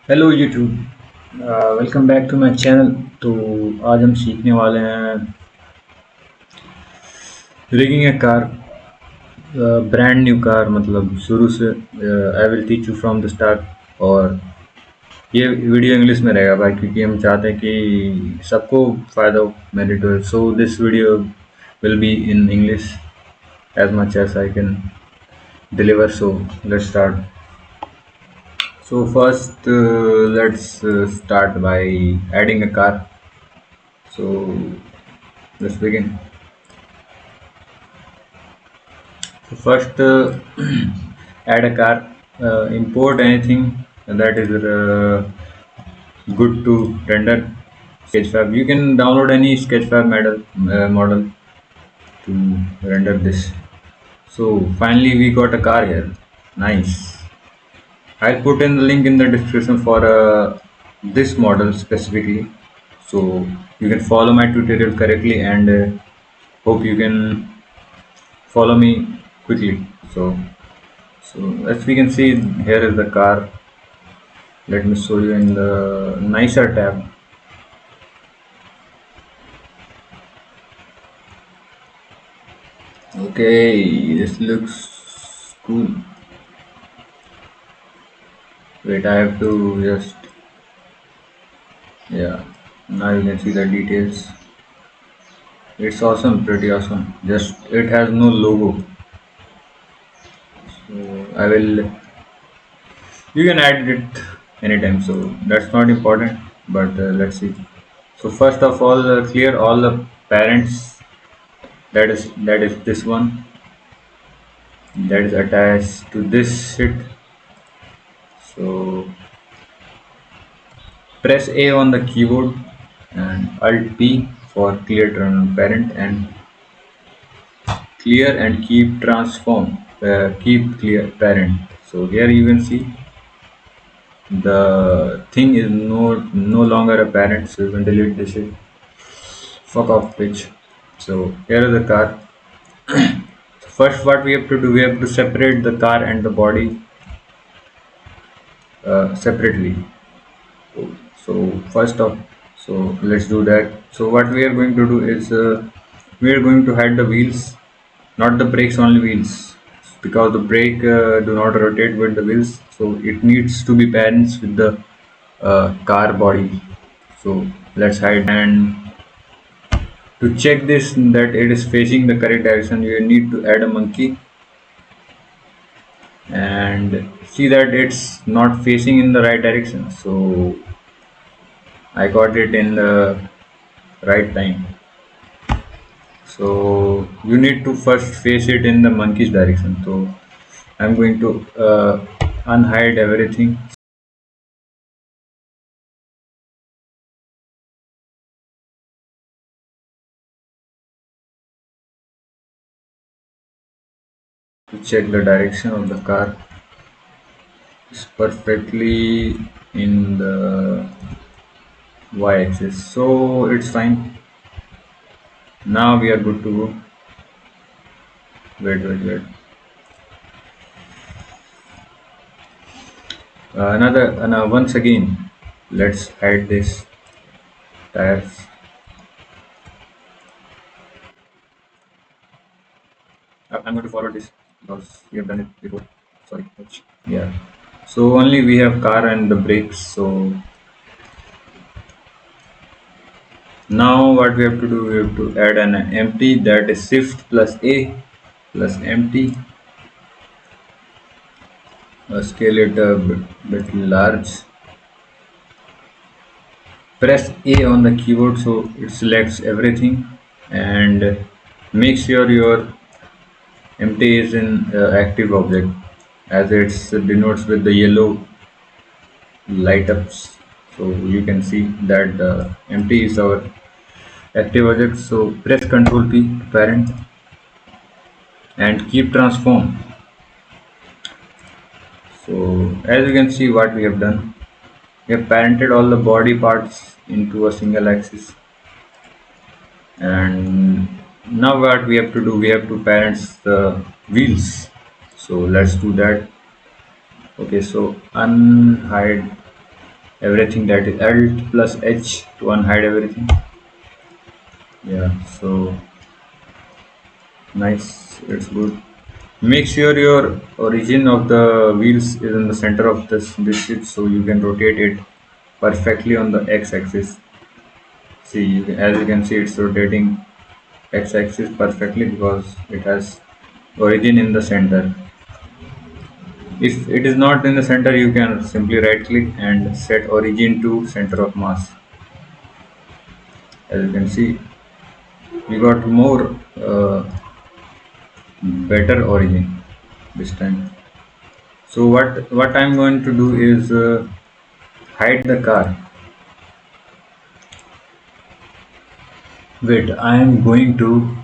Hello YouTube. Welcome back to my channel. तो आज हम सीखने वाले हैं rigging a car, brand new car, मतलब शुरू से। I will teach you from the start. और ये वीडियो इंग्लिश में रहेगा भाई, क्योंकि हम चाहते हैं कि सबको फ़ायदा हो मेरे तो। So this video will be in English as much as I can deliver. So let's start. So first, let's start by adding a car. So let's begin. So first, add a car. Import anything that is good to render Sketchfab. You can download any Sketchfab model to render this. So finally, we got a car here. Nice. I'll put in the link in the description for this model specifically, so you can follow my tutorial correctly, and hope you can follow me quickly. So as we can see, here is the car. Let me show you in the nicer tab. Okay, this looks cool. Wait, I have to just, yeah. Now you can see the details. It's awesome, pretty awesome. Just it has no logo. So I will. You can add it anytime, so that's not important. But let's see. So first of all, clear all the parents. That is this one that is attached to this sheet. So press A on the keyboard and Alt P for clear parent, and clear and keep transform. Keep clear parent. So here you can see the thing is no longer a parent, so you can delete this shit. Fuck off pitch. So here is the car. First, what we have to do, we have to separate the car and the body separately. So first off, so let's do that. So what we are going to do is we are going to hide the wheels, not the brakes, only wheels, because the brake do not rotate with the wheels. So it needs to be balanced with the car body. So let's hide. And to check this that it is facing the correct direction, you need to add a monkey and see that it's not facing in the right direction. So I got it in the right time. So you need to first face it in the monkey's direction. So I'm going to unhide everything. To check the direction of the car is perfectly in the y-axis, so it's fine. Now we are good to go. Wait. Once again, let's hide this tires. I'm going to forward this because we have done it before. Sorry. Yeah. So only we have car and the brakes. So now what we have to do, we have to add an empty, that is shift plus A plus empty. Scale it a bit large. Press A on the keyboard so it selects everything, and make sure your empty is in active object, as it denotes with the yellow light ups. So you can see that empty is our active object. So press Ctrl P to parent and keep transform. So as you can see what we have done, we have parented all the body parts into a single axis. And now what we have to do, we have to parent the wheels. So let's do that. Okay, so unhide everything, that is Alt plus H to unhide everything. Yeah, so nice, it's good. Make sure your origin of the wheels is in the center of this ship, so you can rotate it perfectly on the x-axis. See, as you can see, it's rotating x-axis perfectly because it has origin in the center. If it is not in the center, you can simply right click and set origin to center of mass. As you can see, we got more better origin this time. So what I'm going to do is hide the car. Wait, I am going to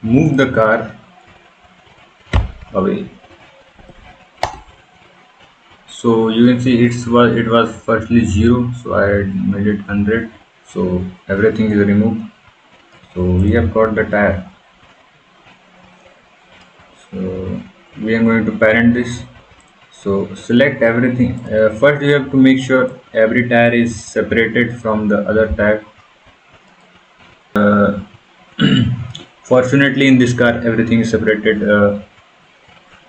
move the car away. So you can see it was firstly 0, so I made it 100. So everything is removed. So we have got the tire. So we are going to parent this. So select everything. First you have to make sure every tire is separated from the other tire. Fortunately in this car everything is separated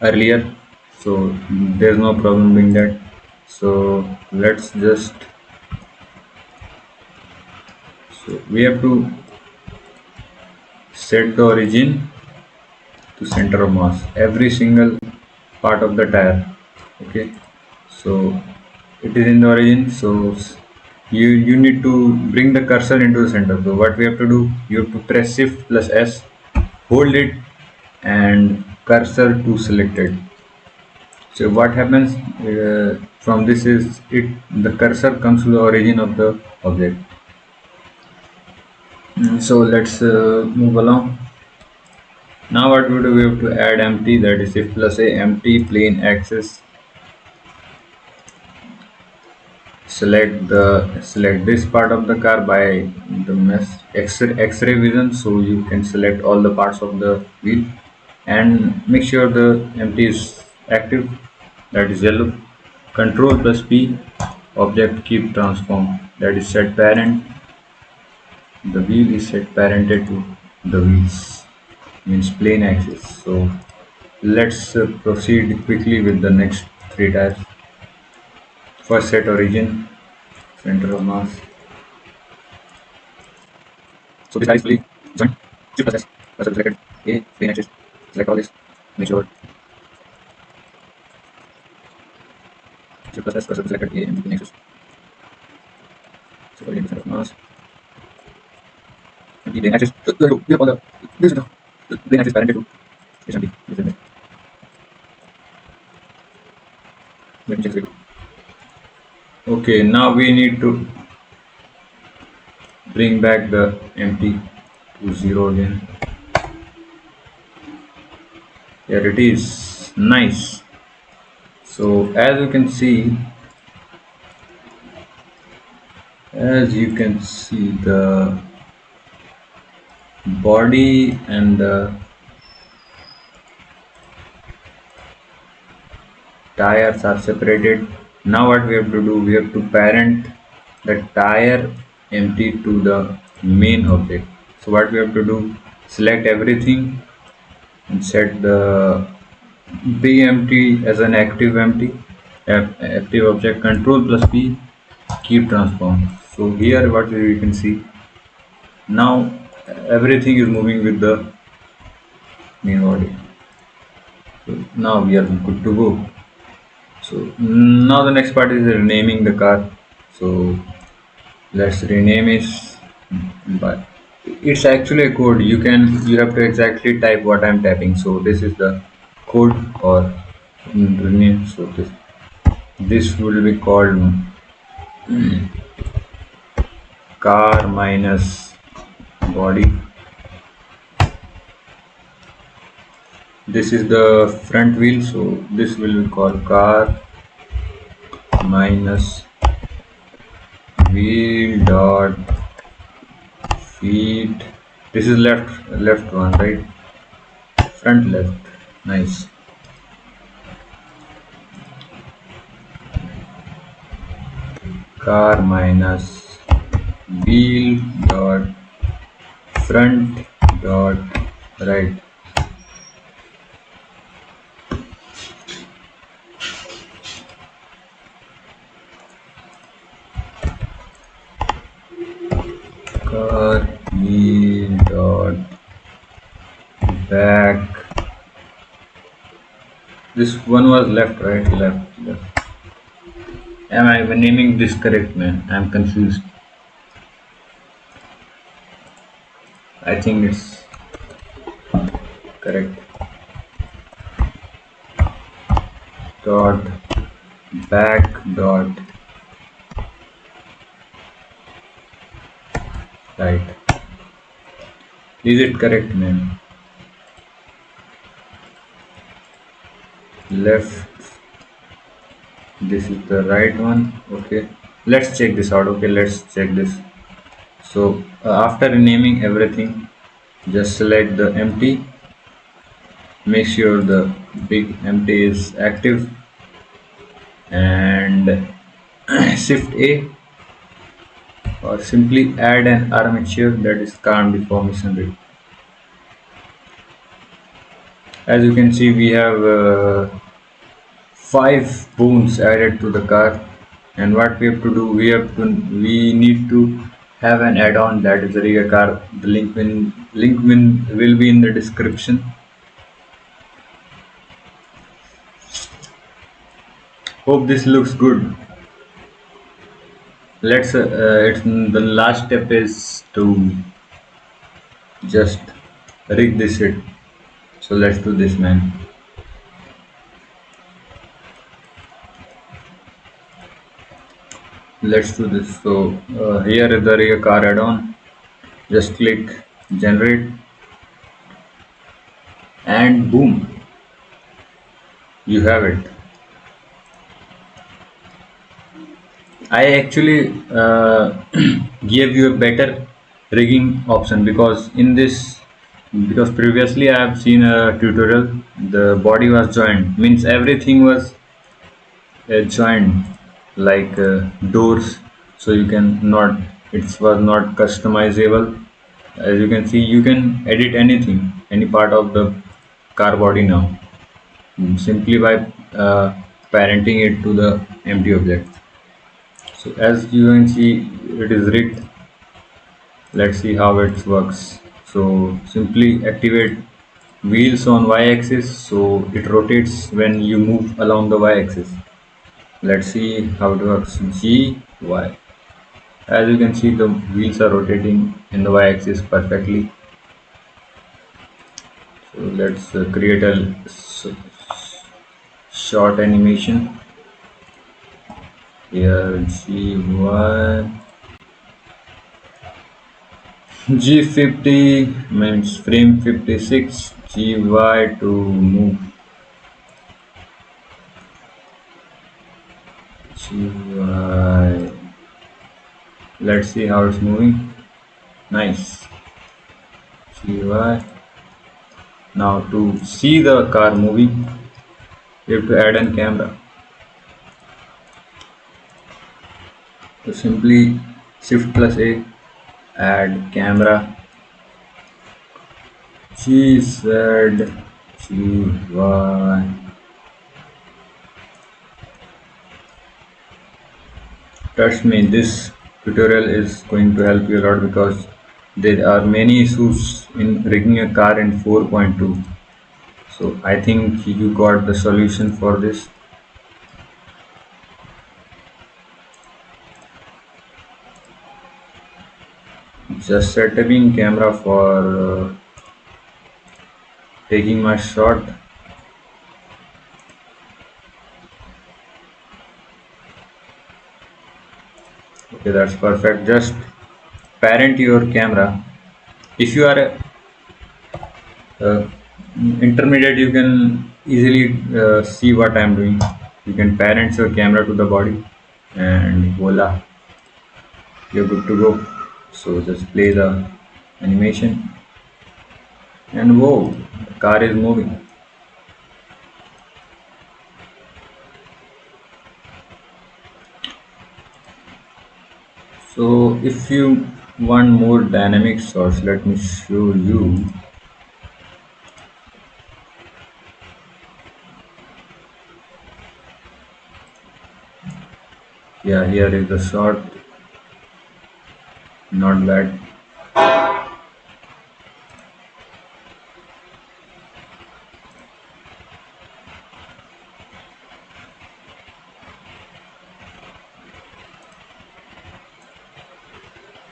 earlier, so there's no problem doing that. So let's just, so we have to set the origin to center of mass, every single part of the tire. Okay, so it is in the origin, so you need to bring the cursor into the center. So what we have to do, you have to press shift plus S, hold it and cursor to selected. So what happens from this is it the cursor comes to the origin of the object. So let's move along. Now what we do, we have to add empty, that is shift plus A, empty plane axis. Select this part of the car by the X-ray vision, so you can select all the parts of the wheel and make sure the empty is active, that is yellow. Control plus P, object keep transform, that is set parent. The wheel is set parented to the wheels, means plane axis. So let's proceed quickly with the next three tires. First set origin, center of mass. So this tire is fully joined. Shift plus S, cursor selected. A, plane axis. Select all this. Make sure. Shift plus S, cursor selected. A, and plane axis. So origin, center of mass. And the plane axis. We have all the. This is the plane axis parented to. This empty. This is it. Let me check this. Okay, now we need to bring back the empty to 0 again. Here it is. Nice. So as you can see, the body and the tires are separated. Now what we have to do, we have to parent the tire empty to the main object. So what we have to do, select everything and set the be empty as an active active object. Control plus P, keep transform. So here what we can see, now everything is moving with the main body. So now we are good to go. So now the next part is renaming the car. So let's rename it. But it's actually a code. You have to exactly type what I'm typing. So this is the code or rename. So this will be called car minus body. This is the front wheel, so this will be called car minus wheel dot feet. This is left one, right? Front left. Nice. car minus wheel dot front dot right. Car wheel dot back. This one was left, right, left, left. Am I naming this correct, man? I'm confused. I think it's correct. Dot back dot right. Is it correct, man? Left. This is the right one. Okay. Let's check this out. Okay, let's check this. So after renaming everything, just select the empty. Make sure the big empty is active and shift A, or simply add an armature, that is calm deformation rate. As you can see, we have 5 bones added to the car, and what we have to do, we need to have an add-on, that is the rear car. The link will be in the description. Hope this looks good. Let's it's the last step is to just rig this shit. So let's do this, man. Let's do this. So here is the rear car add-on. Just click generate, and boom, you have it. I actually gave you a better rigging option, because in this, because previously I have seen a tutorial, the body was joined, means everything was joined, like doors, so you can not, it was not customizable. As you can see, you can edit anything, any part of the car body now, simply by parenting it to the empty object. So as you can see, it is rigged. Let's see how it works. So simply activate wheels on y-axis, so it rotates when you move along the y-axis. Let's see how it works. G Y. As you can see, the wheels are rotating in the y-axis perfectly. So let's create a short animation. Here GY G50 means frame 56, GY to move, GY. Let's see how it's moving. Nice. GY. Now to see the car moving, you have to add a camera. So simply shift plus A, add camera, GZ, GY. Trust me, this tutorial is going to help you a lot, because there are many issues in rigging a car in 4.2. So I think you got the solution for this. Just setting camera for taking my shot. Okay, that's perfect. Just parent your camera. If you are a uh, intermediate, you can easily see what I'm doing. You can parent your camera to the body, and voila, you're good to go. So just play the animation, and whoa, the car is moving. So if you want more dynamic shots, let me show you. Yeah, here is the shot. Not bad.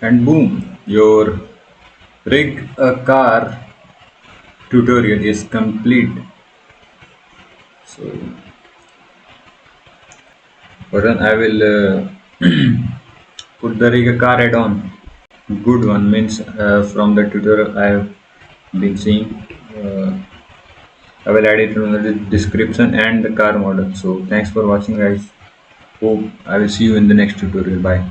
And boom, your rig a car tutorial is complete. So Varun, I will put the rig a car add-on. Good one means from the tutorial I have been seeing. Uh, I will add it in the description and the car model. So thanks for watching, guys. Hope I will see you in the next tutorial. Bye.